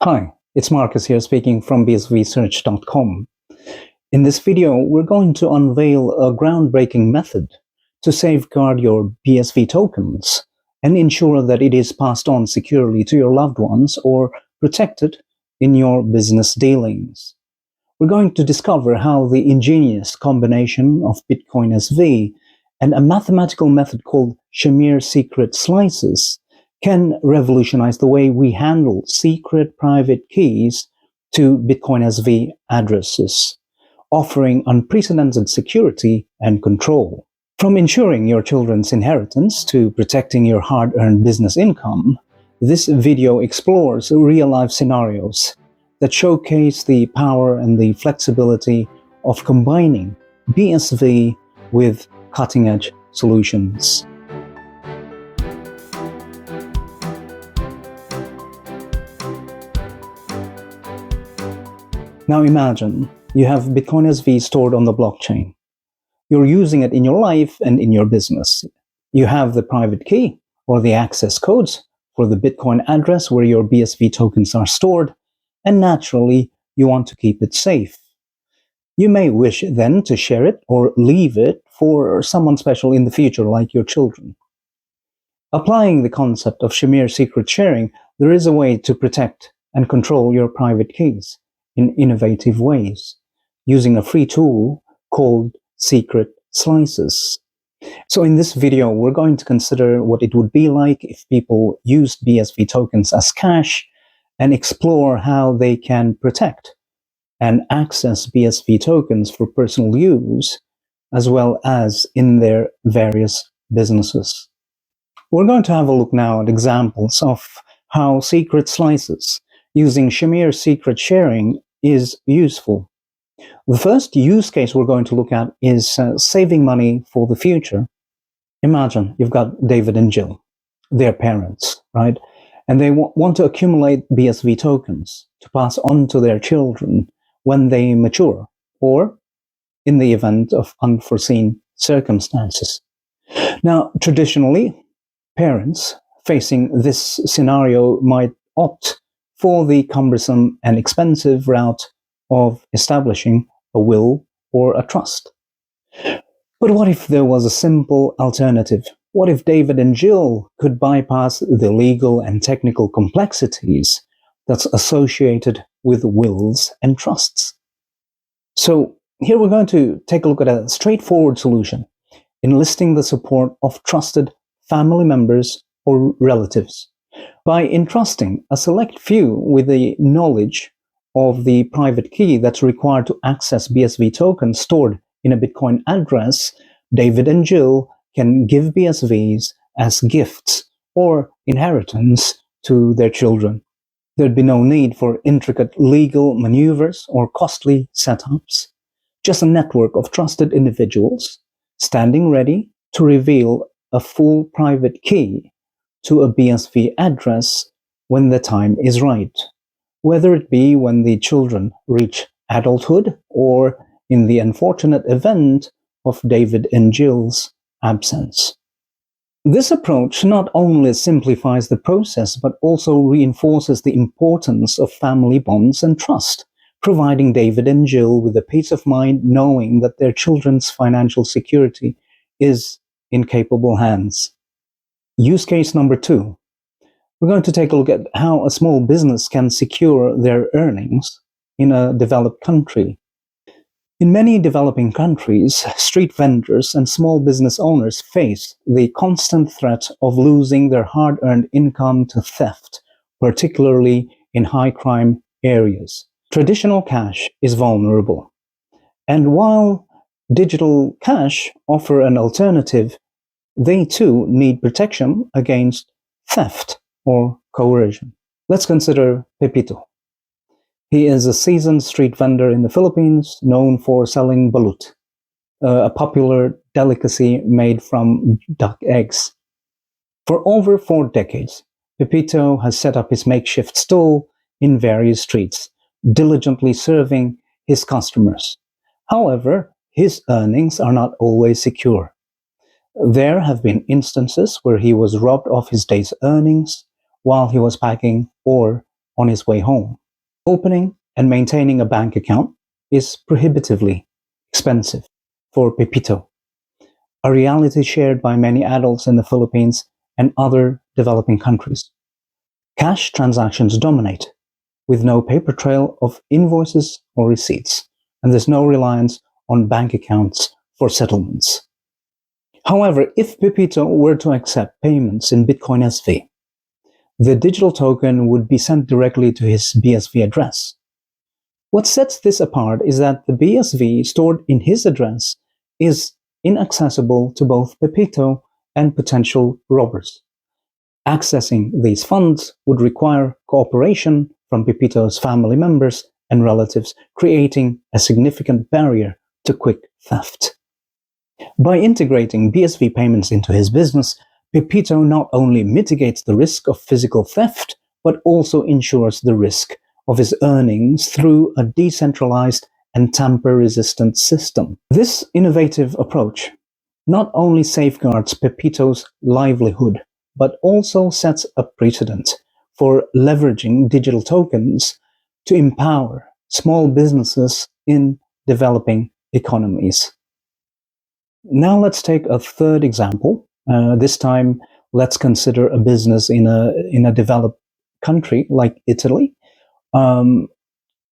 Hi, it's Marcus here speaking from bsvsearch.com. In this video, we're going to unveil a groundbreaking method to safeguard your BSV tokens and ensure that it is passed on securely to your loved ones or protected in your business dealings. We're going to discover how the ingenious combination of Bitcoin SV and a mathematical method called Shamir secret slices can revolutionize the way we handle secret private keys to Bitcoin SV addresses, offering unprecedented security and control. From ensuring your children's inheritance to protecting your hard-earned business income, this video explores real-life scenarios that showcase the power and the flexibility of combining BSV with cutting-edge solutions. Now imagine you have Bitcoin SV stored on the blockchain. You're using it in your life and in your business. You have the private key or the access codes for the Bitcoin address where your BSV tokens are stored, and naturally, you want to keep it safe. You may wish then to share it or leave it for someone special in the future, like your children. Applying the concept of Shamir secret sharing, there is a way to protect and control your private keys in innovative ways, using a free tool called secret slices. So in this video, we're going to consider what it would be like if people used BSV tokens as cash and explore how they can protect and access BSV tokens for personal use, as well as in their various businesses. We're going to have a look now at examples of how secret slices using Shamir secret sharing is useful. The first use case we're going to look at is saving money for the future. Imagine you've got David and Jill, their parents, right? And they want to accumulate BSV tokens to pass on to their children when they mature, or in the event of unforeseen circumstances. Now, traditionally, parents facing this scenario might opt for the cumbersome and expensive route of establishing a will or a trust. But what if there was a simple alternative? What if David and Jill could bypass the legal and technical complexities that's associated with wills and trusts? So here we're going to take a look at a straightforward solution, enlisting the support of trusted family members or relatives. By entrusting a select few with the knowledge of the private key that's required to access BSV tokens stored in a Bitcoin address, David and Jill can give BSVs as gifts or inheritance to their children. There'd be no need for intricate legal maneuvers or costly setups, just a network of trusted individuals standing ready to reveal a full private key to a BSV address when the time is right, whether it be when the children reach adulthood or in the unfortunate event of David and Jill's absence. This approach not only simplifies the process, but also reinforces the importance of family bonds and trust, providing David and Jill with a peace of mind knowing that their children's financial security is in capable hands. Use case number 2. We're going to take a look at how a small business can secure their earnings in a developed country. In many developing countries, street vendors and small business owners face the constant threat of losing their hard-earned income to theft, particularly in high-crime areas. Traditional cash is vulnerable. And while digital cash offer an alternative, they too need protection against theft or coercion. Let's consider Pepito. He is a seasoned street vendor in the Philippines, known for selling balut, a popular delicacy made from duck eggs. For over 4 decades, Pepito has set up his makeshift stall in various streets, diligently serving his customers. However, his earnings are not always secure. There have been instances where he was robbed of his day's earnings while he was packing or on his way home. Opening and maintaining a bank account is prohibitively expensive for Pepito, a reality shared by many adults in the Philippines and other developing countries. Cash transactions dominate, with no paper trail of invoices or receipts, and there's no reliance on bank accounts for settlements. However, if Pepito were to accept payments in Bitcoin SV, the digital token would be sent directly to his BSV address. What sets this apart is that the BSV stored in his address is inaccessible to both Pepito and potential robbers. Accessing these funds would require cooperation from Pepito's family members and relatives, creating a significant barrier to quick theft. By integrating BSV payments into his business, Pepito not only mitigates the risk of physical theft, but also ensures the risk of his earnings through a decentralized and tamper-resistant system. This innovative approach not only safeguards Pepito's livelihood, but also sets a precedent for leveraging digital tokens to empower small businesses in developing economies. Now let's take a third example. This time, let's consider a business in a developed country like Italy.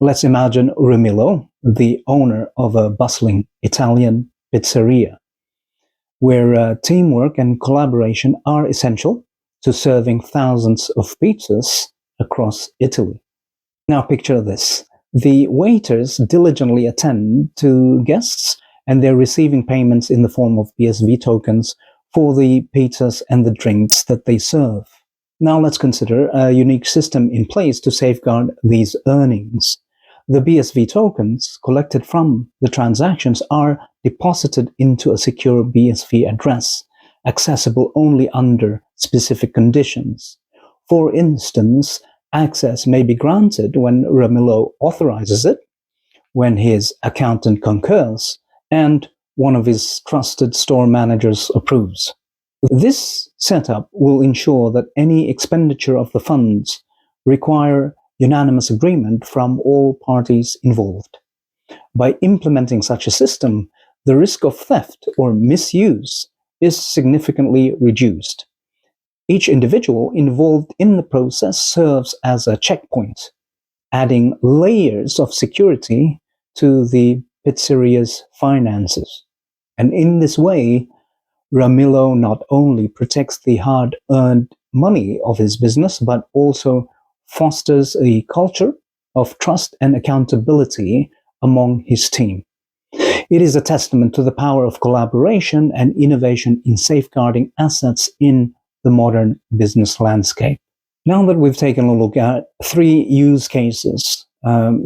Let's imagine Romilo, the owner of a bustling Italian pizzeria, where teamwork and collaboration are essential to serving thousands of pizzas across Italy. Now picture this. The waiters diligently attend to guests, and they're receiving payments in the form of BSV tokens for the pizzas and the drinks that they serve. Now let's consider a unique system in place to safeguard these earnings. The BSV tokens collected from the transactions are deposited into a secure BSV address, accessible only under specific conditions. For instance, access may be granted when Ramilo authorizes it, when his accountant concurs, and one of his trusted store managers approves. This setup will ensure that any expenditure of the funds require unanimous agreement from all parties involved. By implementing such a system, the risk of theft or misuse is significantly reduced. Each individual involved in the process serves as a checkpoint, adding layers of security to the pizzeria's finances. And in this way, Ramilo not only protects the hard-earned money of his business, but also fosters a culture of trust and accountability among his team. It is a testament to the power of collaboration and innovation in safeguarding assets in the modern business landscape. Now that we've taken a look at three use cases,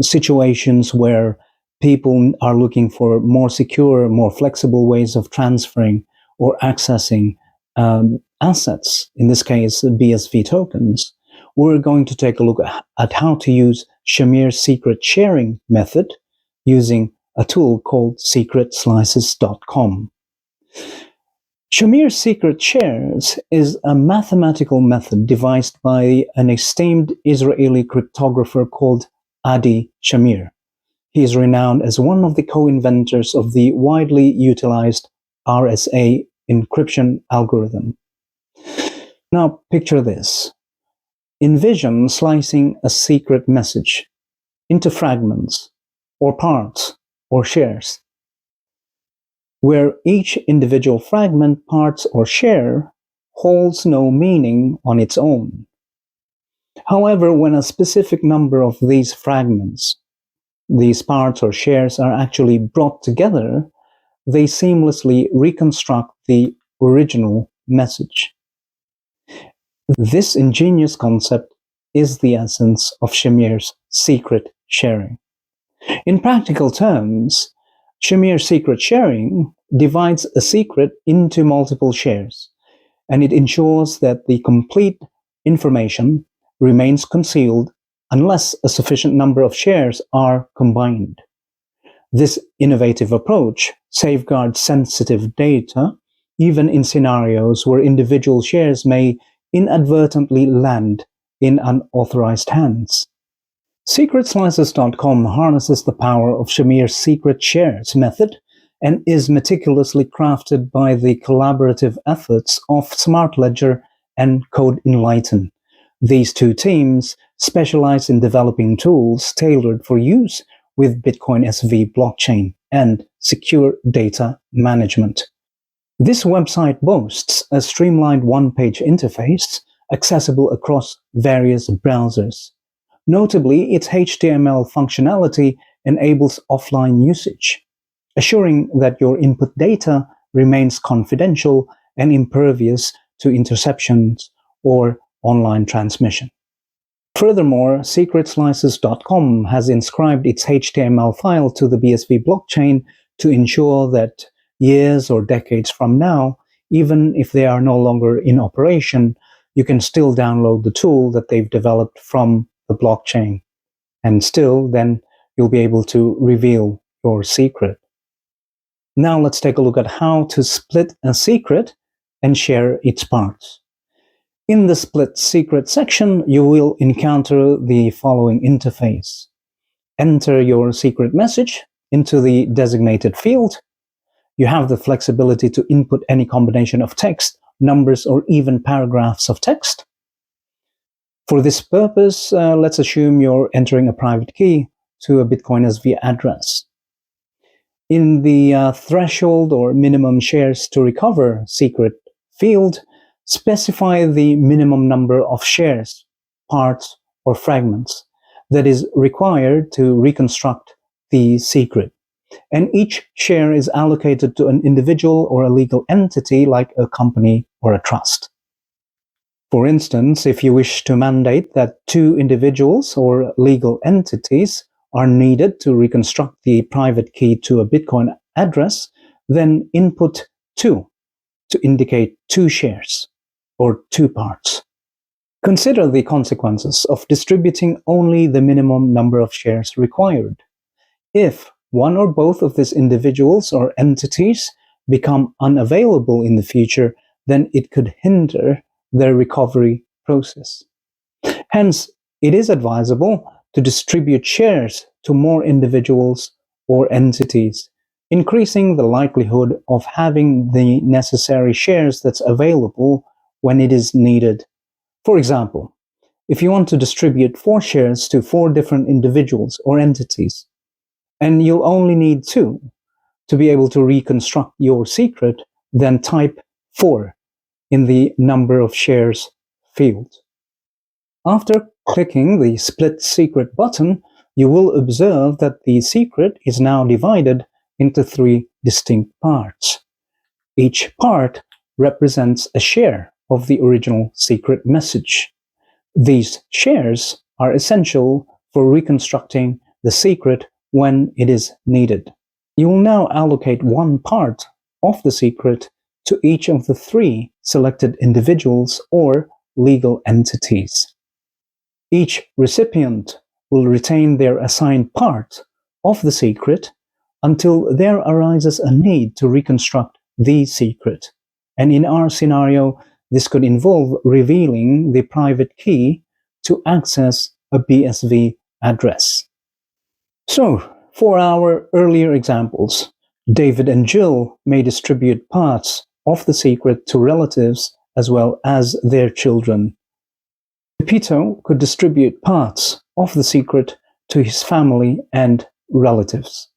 situations where people are looking for more secure, more flexible ways of transferring or accessing assets, in this case, BSV tokens, we're going to take a look at how to use Shamir's secret sharing method using a tool called secretslices.com. Shamir's secret shares is a mathematical method devised by an esteemed Israeli cryptographer called Adi Shamir. He is renowned as one of the co-inventors of the widely utilized RSA encryption algorithm. Now picture this. Envision slicing a secret message into fragments or parts or shares, where each individual fragment, parts, or share holds no meaning on its own. However, when a specific number of these fragments, these parts or shares, are actually brought together, they seamlessly reconstruct the original message. This ingenious concept is the essence of Shamir's secret sharing. In practical terms, Shamir's secret sharing divides a secret into multiple shares, and it ensures that the complete information remains concealed unless a sufficient number of shares are combined. This innovative approach safeguards sensitive data, even in scenarios where individual shares may inadvertently land in unauthorized hands. SecretSlices.com harnesses the power of Shamir's secret shares method and is meticulously crafted by the collaborative efforts of Smart Ledger and Code Enlighten. These two teams specialize in developing tools tailored for use with Bitcoin SV blockchain and secure data management. This website boasts a streamlined one-page interface accessible across various browsers. Notably, its HTML functionality enables offline usage, assuring that your input data remains confidential and impervious to interceptions or online transmission. Furthermore, SecretSlices.com has inscribed its HTML file to the BSV blockchain to ensure that years or decades from now, even if they are no longer in operation, you can still download the tool that they've developed from the blockchain. And still, then, you'll be able to reveal your secret. Now let's take a look at how to split a secret and share its parts. In the Split Secret section, you will encounter the following interface. Enter your secret message into the designated field. You have the flexibility to input any combination of text, numbers, or even paragraphs of text. For this purpose, let's assume you're entering a private key to a Bitcoin SV address. In the threshold or minimum shares to recover secret field, specify the minimum number of shares, parts, or fragments that is required to reconstruct the secret. And each share is allocated to an individual or a legal entity like a company or a trust. For instance, if you wish to mandate that 2 individuals or legal entities are needed to reconstruct the private key to a Bitcoin address, then input 2 to indicate 2 shares or 2 parts. Consider the consequences of distributing only the minimum number of shares required. If one or both of these individuals or entities become unavailable in the future, then it could hinder their recovery process. Hence, it is advisable to distribute shares to more individuals or entities, increasing the likelihood of having the necessary shares that's available when it is needed. For example, if you want to distribute 4 shares to 4 different individuals or entities, and you'll only need 2 to be able to reconstruct your secret, then type 4 in the number of shares field. After clicking the Split Secret button, you will observe that the secret is now divided into 3 distinct parts. Each part represents a share of the original secret message. These shares are essential for reconstructing the secret when it is needed. You will now allocate 1 part of the secret to each of the 3 selected individuals or legal entities. Each recipient will retain their assigned part of the secret until there arises a need to reconstruct the secret. And in our scenario, this could involve revealing the private key to access a BSV address. So, for our earlier examples, David and Jill may distribute parts of the secret to relatives as well as their children. Pepito could distribute parts of the secret to his family and relatives.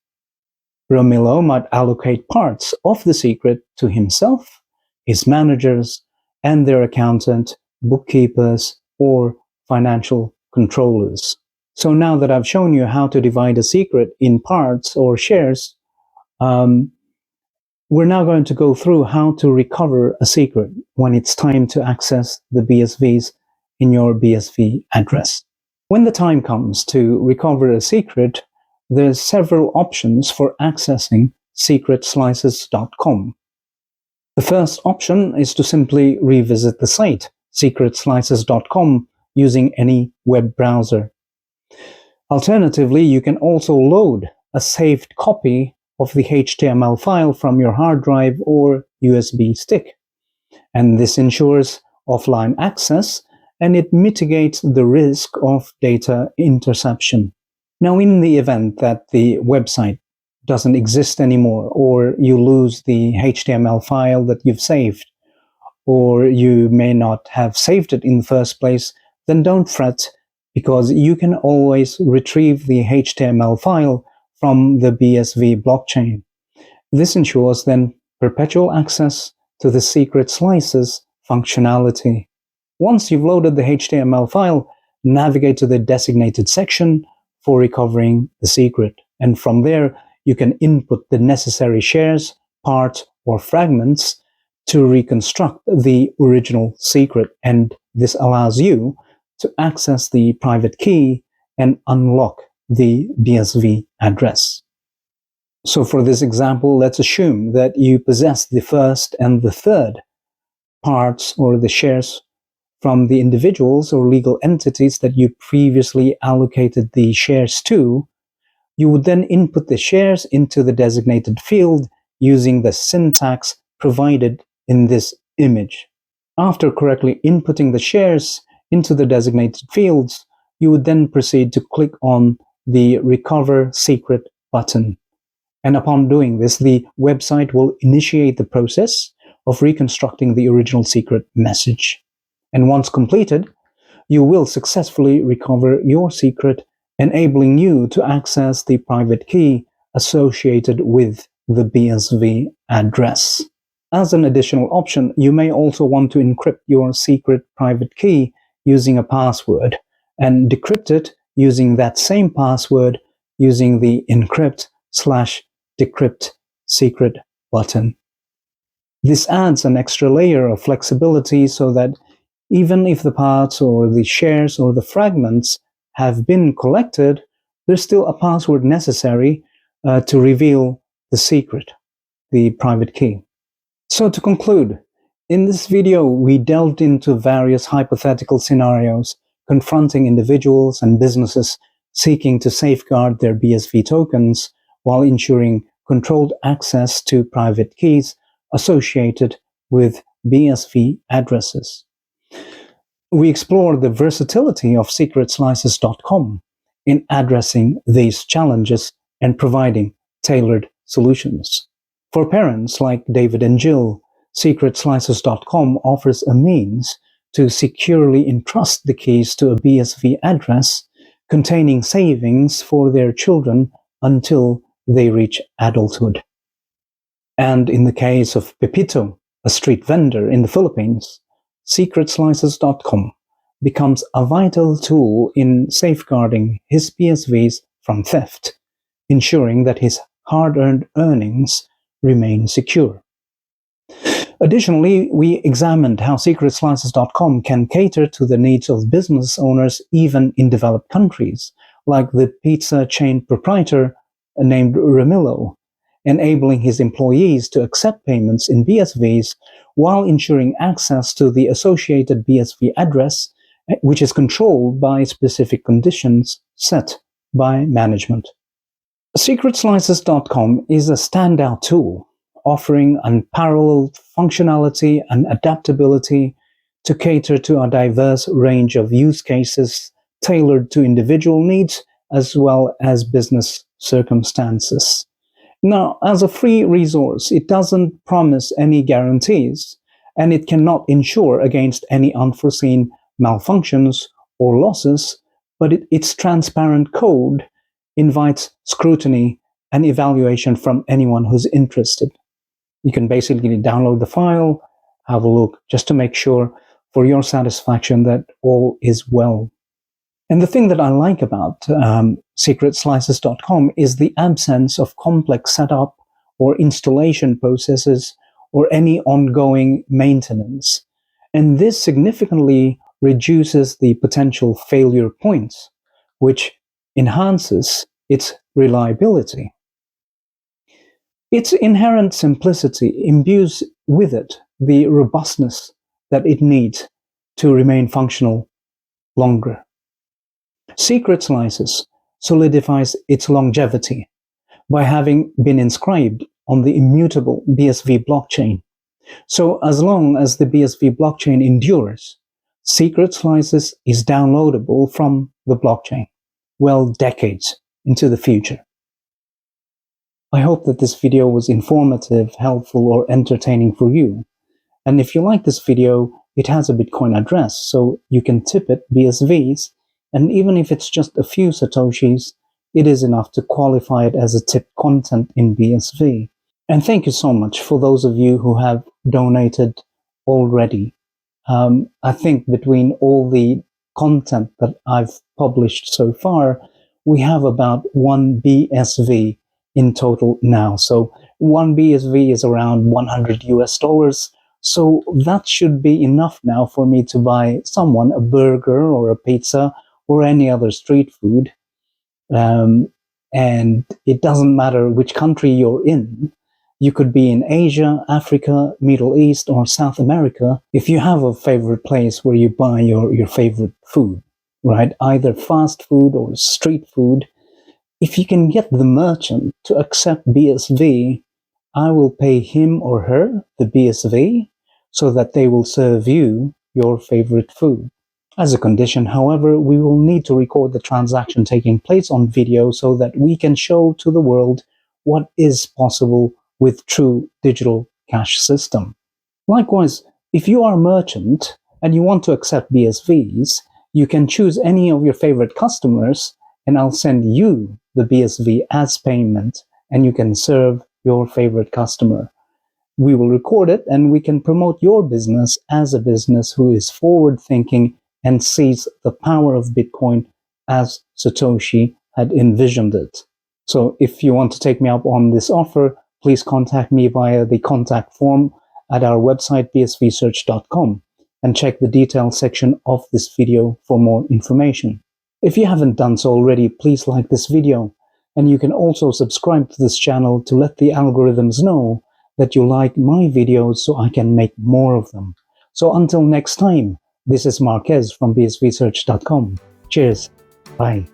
Romilo might allocate parts of the secret to himself, his managers, and their accountant, bookkeepers, or financial controllers. So now that I've shown you how to divide a secret in parts or shares, we're now going to go through how to recover a secret when it's time to access the BSVs in your BSV address. When the time comes to recover a secret, there's several options for accessing secretslices.com. The first option is to simply revisit the site, secretslices.com, using any web browser. Alternatively, you can also load a saved copy of the HTML file from your hard drive or USB stick. And this ensures offline access and it mitigates the risk of data interception. Now, in the event that the website doesn't exist anymore, or you lose the HTML file that you've saved, or you may not have saved it in the first place, then don't fret, because you can always retrieve the HTML file from the BSV blockchain. This ensures then perpetual access to the secret slices functionality. Once you've loaded the HTML file, navigate to the designated section for recovering the secret. And from there, you can input the necessary shares, parts, or fragments to reconstruct the original secret. And this allows you to access the private key and unlock the BSV address. So for this example, let's assume that you possess the first and the third parts or the shares from the individuals or legal entities that you previously allocated the shares to. You would then input the shares into the designated field using the syntax provided in this image. After correctly inputting the shares into the designated fields, you would then proceed to click on the Recover Secret button. And upon doing this, the website will initiate the process of reconstructing the original secret message. And once completed, you will successfully recover your secret, enabling you to access the private key associated with the BSV address. As an additional option, you may also want to encrypt your secret private key using a password and decrypt it using that same password using the encrypt/decrypt secret button. This adds an extra layer of flexibility so that even if the parts or the shares or the fragments have been collected, there's still a password necessary to reveal the secret, the private key. So to conclude, in this video, we delved into various hypothetical scenarios confronting individuals and businesses seeking to safeguard their BSV tokens while ensuring controlled access to private keys associated with BSV addresses. We explored the versatility of secretslices.com in addressing these challenges and providing tailored solutions. For parents like David and Jill, secretslices.com offers a means to securely entrust the keys to a BSV address containing savings for their children until they reach adulthood. And in the case of Pepito, a street vendor in the Philippines, secretslices.com becomes a vital tool in safeguarding his BSVs from theft, ensuring that his hard-earned earnings remain secure. Additionally, we examined how secretslices.com can cater to the needs of business owners even in developed countries, like the pizza chain proprietor named Ramilo, enabling his employees to accept payments in BSVs while ensuring access to the associated BSV address, which is controlled by specific conditions set by management. Secretslices.com is a standout tool, offering unparalleled functionality and adaptability to cater to a diverse range of use cases tailored to individual needs as well as business circumstances. Now, as a free resource, it doesn't promise any guarantees, and it cannot insure against any unforeseen malfunctions or losses, but its transparent code invites scrutiny and evaluation from anyone who's interested. You can basically download the file, have a look, just to make sure for your satisfaction that all is well. And the thing that I like about secretslices.com is the absence of complex setup or installation processes or any ongoing maintenance. And this significantly reduces the potential failure points, which enhances its reliability. Its inherent simplicity imbues with it the robustness that it needs to remain functional longer. Secretslices solidifies its longevity by having been inscribed on the immutable BSV blockchain. So as long as the BSV blockchain endures, Secret Slices is downloadable from the blockchain, well, decades into the future. I hope that this video was informative, helpful, or entertaining for you. And if you like this video, it has a Bitcoin address, so you can tip it BSVs, and even if it's just a few Satoshis, it is enough to qualify it as a tipped content in BSV. And thank you so much for those of you who have donated already. I think between all the content that I've published so far, we have about 1 BSV in total now. So 1 BSV is around 100 US dollars. So that should be enough now for me to buy someone a burger or a pizza or any other street food. And it doesn't matter which country you're in. You could be in Asia, Africa, Middle East, or South America. If you have a favorite place where you buy your favorite food, right? Either fast food or street food. If you can get the merchant to accept BSV, I will pay him or her the BSV so that they will serve you your favorite food. As a condition, however, we will need to record the transaction taking place on video so that we can show to the world what is possible with true digital cash system. Likewise, if you are a merchant and you want to accept BSVs, you can choose any of your favorite customers and I'll send you the BSV as payment and you can serve your favorite customer. We will record it and we can promote your business as a business who is forward thinking and sees the power of Bitcoin as Satoshi had envisioned it. So if you want to take me up on this offer, please contact me via the contact form at our website bsvsearch.com and check the details section of this video for more information. If you haven't done so already, please like this video, and you can also subscribe to this channel to let the algorithms know that you like my videos so I can make more of them. So until next time, this is Marquez from bsvsearch.com. Cheers. Bye.